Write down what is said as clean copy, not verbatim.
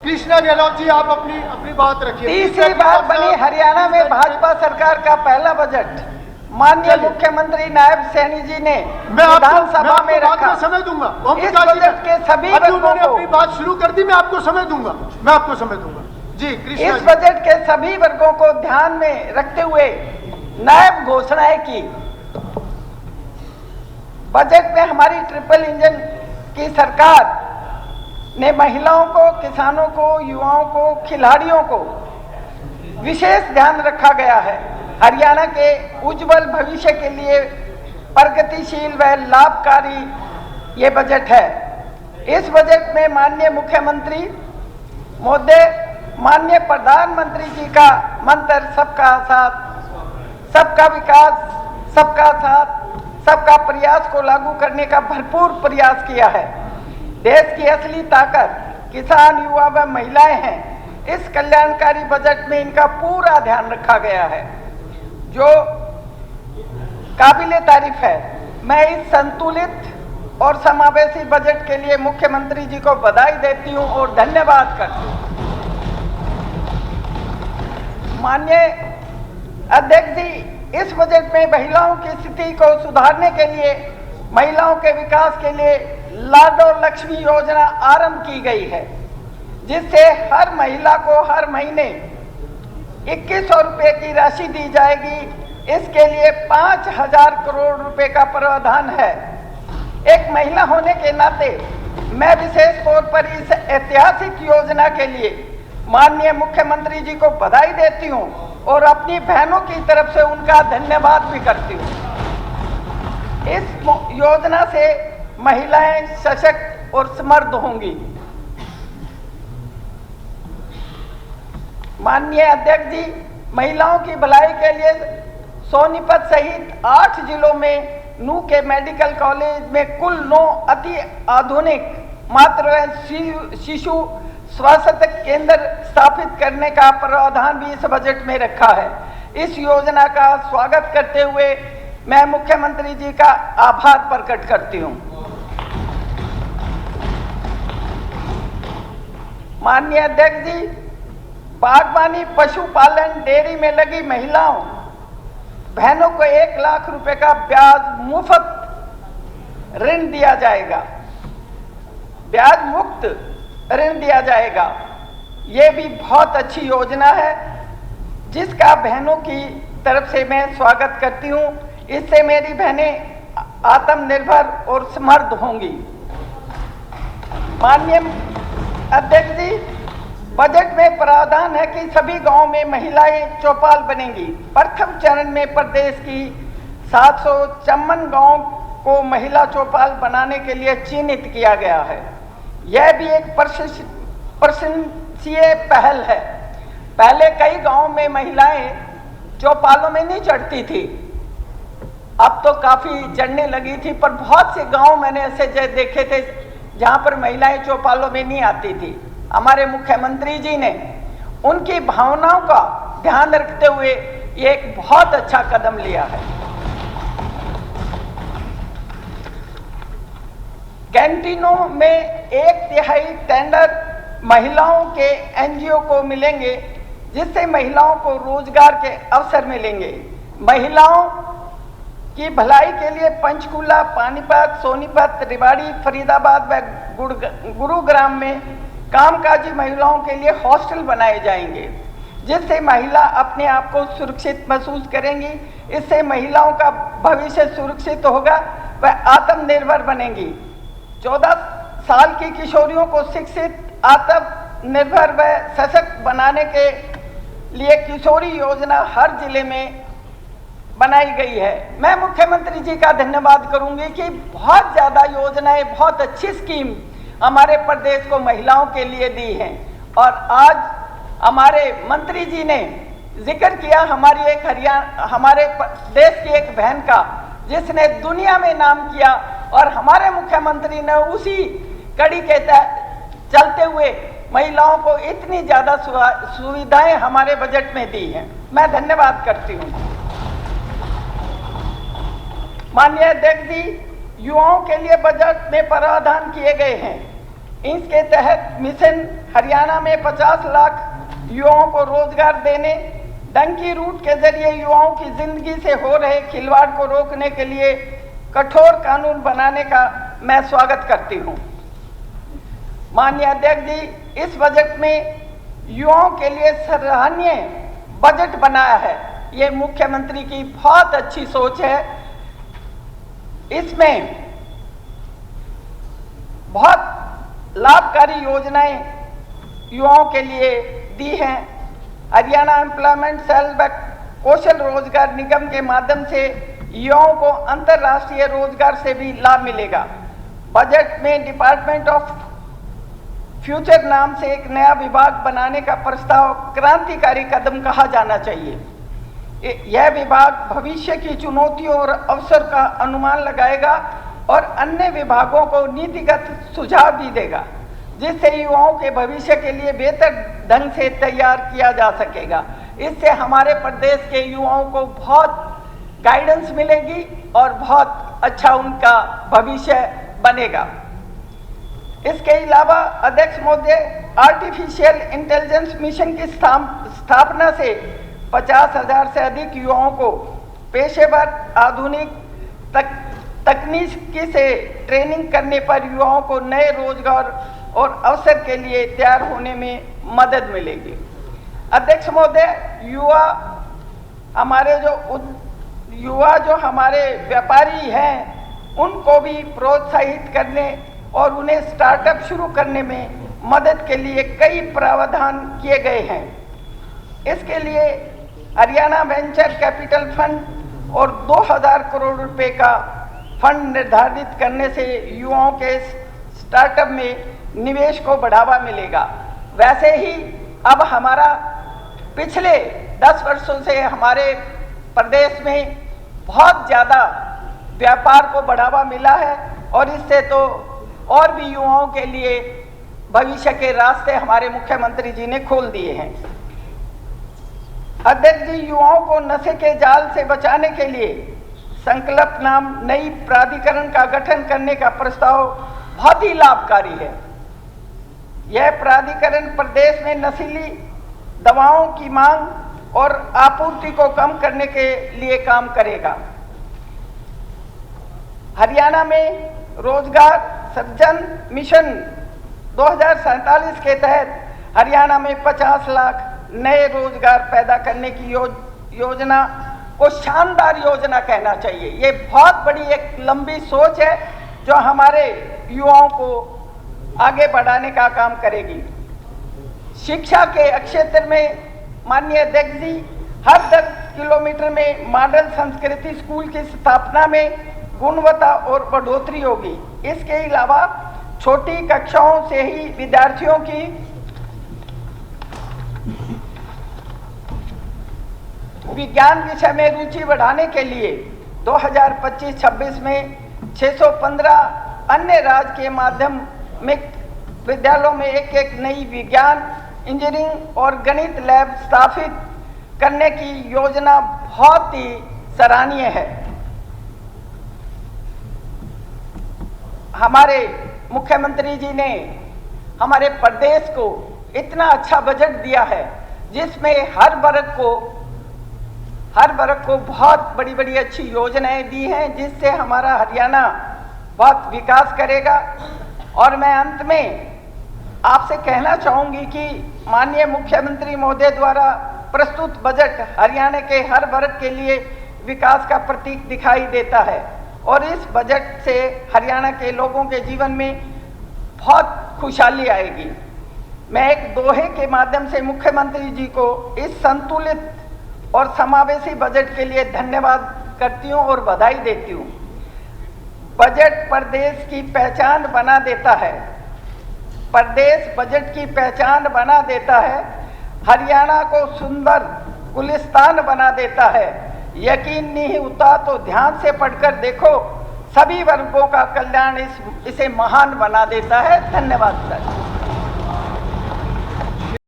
कृष्णा गहलोत जी, आप अपनी बात रखिए। तीसरी बार बनी हरियाणा में भाजपा सरकार का पहला बजट माननीय मुख्यमंत्री नायब सैनी जी ने विधानसभा में रखा। समय दूंगा। इस बजट के सभी वर्गों को अपनी बात शुरू कर दी, मैं आपको समय दूंगा। जी कृष्णा, इस बजट के सभी वर्गों को ध्यान में रखते हुए नायब घोषणाएं की। बजट में हमारी ट्रिपल इंजन की सरकार ने महिलाओं को, किसानों को, युवाओं को, खिलाड़ियों को विशेष ध्यान रखा गया है। हरियाणा के उज्जवल भविष्य के लिए प्रगतिशील व लाभकारी ये बजट है। इस बजट में माननीय मुख्यमंत्री महोदय, माननीय प्रधानमंत्री जी का मंत्र सबका साथ, सबका विकास, सबका साथ, सबका प्रयास को लागू करने का भरपूर प्रयास किया है। देश की असली ताकत किसान, युवा व महिलाएं हैं। इस कल्याणकारी बजट में इनका पूरा ध्यान रखा गया है, जो काबिले तारीफ है। मैं इस संतुलित और समावेशी बजट के लिए मुख्यमंत्री जी को बधाई देती हूं और धन्यवाद करती हूं। माननीय अध्यक्ष जी, इस बजट में महिलाओं की स्थिति को सुधारने के लिए, महिलाओं के विकास के लिए लाडो लक्ष्मी योजना आरंभ की गई है, जिससे हर महिला को हर महीने 2100 रुपये की राशि दी जाएगी। इसके लिए 5000 करोड़ रुपए का प्रावधान है। एक महिला होने के नाते मैं विशेष तौर पर इस ऐतिहासिक योजना के लिए माननीय मुख्यमंत्री जी को बधाई देती हूं और अपनी बहनों की तरफ से उनका धन्यवाद भी करती हूं। इस योजना से महिलाएं सशक्त और समृद्ध होंगी। माननीय अध्यक्ष जी, महिलाओं की भलाई के लिए सोनीपत सहित 8 जिलों में नू के मेडिकल कॉलेज में कुल 9 अति आधुनिक मातृ व शिशु स्वास्थ्य केंद्र स्थापित करने का प्रावधान भी इस बजट में रखा है। इस योजना का स्वागत करते हुए मैं मुख्यमंत्री जी का आभार प्रकट करती हूं। माननीय अध्यक्ष जी, बागवानी, पशुपालन, डेयरी में लगी महिलाओं बहनों को 1 लाख रुपए का ब्याज मुफ्त ऋण दिया जाएगा, ब्याज मुक्त ऋण दिया जाएगा। ये भी बहुत अच्छी योजना है, जिसका बहनों की तरफ से मैं स्वागत करती हूँ। इससे मेरी बहनें आत्मनिर्भर और समृद्ध होंगी। माननीय अध्यक्ष जी, बजट में प्रावधान है कि सभी गांवों में महिलाएं चौपाल बनेंगी। प्रथम चरण में प्रदेश की 754 गांवों को महिला चौपाल बनाने के लिए चिन्हित किया गया है। यह भी एक प्रशंसनीय पहल है। पहले कई गांवों में महिलाएं चौपालों में नहीं चढ़ती थी, अब तो काफी चढ़ने लगी थी, पर बहुत से गांव मैंने ऐसे देखे थे जहां पर महिलाएं चौपालों में नहीं आती थी। हमारे मुख्यमंत्री जी ने उनकी भावनाओं का ध्यान रखते हुए ये एक बहुत अच्छा कदम लिया है। कैंटीनों में 1/3 टेंडर महिलाओं के एनजीओ को मिलेंगे, जिससे महिलाओं को रोजगार के अवसर मिलेंगे। महिलाओं की भलाई के लिए पंचकूला, पानीपत, सोनीपत, रेवाड़ी, फरीदाबाद व गुरुग्राम में कामकाजी महिलाओं के लिए हॉस्टल बनाए जाएंगे, जिससे महिला अपने आप को सुरक्षित महसूस करेंगी। इससे महिलाओं का भविष्य सुरक्षित होगा, वह आत्मनिर्भर बनेंगी। 14 साल की किशोरियों को शिक्षित, आत्मनिर्भर व सशक्त बनाने के लिए किशोरी योजना हर जिले में बनाई गई है। मैं मुख्यमंत्री जी का धन्यवाद करूंगी कि बहुत ज़्यादा योजनाएं, बहुत अच्छी स्कीम हमारे प्रदेश को महिलाओं के लिए दी हैं। और आज हमारे मंत्री जी ने जिक्र किया हमारे देश की एक बहन का, जिसने दुनिया में नाम किया, और हमारे मुख्यमंत्री ने उसी कड़ी के चलते हुए महिलाओं को इतनी ज़्यादा सुविधाएं हमारे बजट में दी हैं। मैं धन्यवाद करती हूँ। माननीय अध्यक्ष जी, युवाओं के लिए बजट में प्रावधान किए गए हैं। इसके तहत मिशन हरियाणा में 50 लाख युवाओं को रोजगार देने, डंकी रूट के जरिए युवाओं की जिंदगी से हो रहे खिलवाड़ को रोकने के लिए कठोर कानून बनाने का मैं स्वागत करती हूं। माननीय अध्यक्ष जी, इस बजट में युवाओं के लिए सराहनीय बजट बनाया है। ये मुख्यमंत्री की बहुत अच्छी सोच है। इसमें बहुत लाभकारी योजनाएं युवाओं के लिए दी हैं। हरियाणा एम्प्लॉयमेंट सेल व कौशल रोजगार निगम के माध्यम से युवाओं को अंतर्राष्ट्रीय रोजगार से भी लाभ मिलेगा। बजट में डिपार्टमेंट ऑफ फ्यूचर नाम से एक नया विभाग बनाने का प्रस्ताव क्रांतिकारी कदम कहा जाना चाहिए। यह विभाग भविष्य की चुनौतियों और अवसर का अनुमान लगाएगा और अन्य विभागों को नीतिगत सुझाव भी देगा, जिससे युवाओं के भविष्य के लिए बेहतर ढंग से तैयार किया जा सकेगा। इससे हमारे प्रदेश के युवाओं को बहुत गाइडेंस मिलेगी और बहुत अच्छा उनका भविष्य बनेगा। इसके अलावा अध्यक्ष महोदय, आर्टिफिशियल इंटेलिजेंस मिशन की स्थापना से 50,000 से अधिक युवाओं को पेशेवर आधुनिक तकनीकी से ट्रेनिंग करने पर युवाओं को नए रोजगार और अवसर के लिए तैयार होने में मदद मिलेगी। अध्यक्ष महोदय, युवा जो हमारे व्यापारी हैं, उनको भी प्रोत्साहित करने और उन्हें स्टार्टअप शुरू करने में मदद के लिए कई प्रावधान किए गए हैं। इसके लिए हरियाणा वेंचर कैपिटल फंड और 2000 करोड़ रुपए का फंड निर्धारित करने से युवाओं के स्टार्टअप में निवेश को बढ़ावा मिलेगा। वैसे ही अब हमारा पिछले 10 वर्षों से हमारे प्रदेश में बहुत ज़्यादा व्यापार को बढ़ावा मिला है और इससे तो और भी युवाओं के लिए भविष्य के रास्ते हमारे मुख्यमंत्री जी ने खोल दिए हैं। अध्यक्ष जी, युवाओं को नशे के जाल से बचाने के लिए संकल्प नाम नई प्राधिकरण का गठन करने का प्रस्ताव बहुत ही लाभकारी है। यह प्राधिकरण प्रदेश में नशीली दवाओं की मांग और आपूर्ति को कम करने के लिए काम करेगा। हरियाणा में रोजगार सृजन मिशन 2047 के तहत हरियाणा में 50 लाख नए रोजगार पैदा करने की योजना को शानदार योजना कहना चाहिए। ये बहुत बड़ी एक लंबी सोच है जो हमारे युवाओं को आगे बढ़ाने का काम करेगी। शिक्षा के क्षेत्र में माननीय अध्यक्ष जी, हर 10 किलोमीटर में मॉडल संस्कृति स्कूल की स्थापना में गुणवत्ता और बढ़ोतरी होगी। इसके अलावा छोटी कक्षाओं से ही विद्यार्थियों की विज्ञान विषय में रुचि बढ़ाने के लिए 2025-26 में 615 अन्य राजकीय माध्यमिक विद्यालयों में एक नई विज्ञान, इंजीनियरिंग और गणित लैब स्थापित करने की योजना बहुत ही सराहनीय है। हमारे मुख्यमंत्री जी ने हमारे प्रदेश को इतना अच्छा बजट दिया है जिसमें हर वर्ग को बहुत बड़ी बड़ी अच्छी योजनाएं दी हैं, जिससे हमारा हरियाणा बहुत विकास करेगा। और मैं अंत में आपसे कहना चाहूँगी कि माननीय मुख्यमंत्री महोदय द्वारा प्रस्तुत बजट हरियाणा के हर वर्ग के लिए विकास का प्रतीक दिखाई देता है और इस बजट से हरियाणा के लोगों के जीवन में बहुत खुशहाली आएगी। मैं एक दोहे के माध्यम से मुख्यमंत्री जी को इस संतुलित और समावेशी बजट के लिए धन्यवाद करती हूँ और बधाई देती हूँ। बजट प्रदेश की पहचान बना देता है, प्रदेश बजट की पहचान बना देता है, हरियाणा को सुंदर गुलिस्तान बना देता है। यकीन नहीं होता तो ध्यान से पढ़कर देखो, सभी वर्गों का कल्याण इसे महान बना देता है। धन्यवाद सर।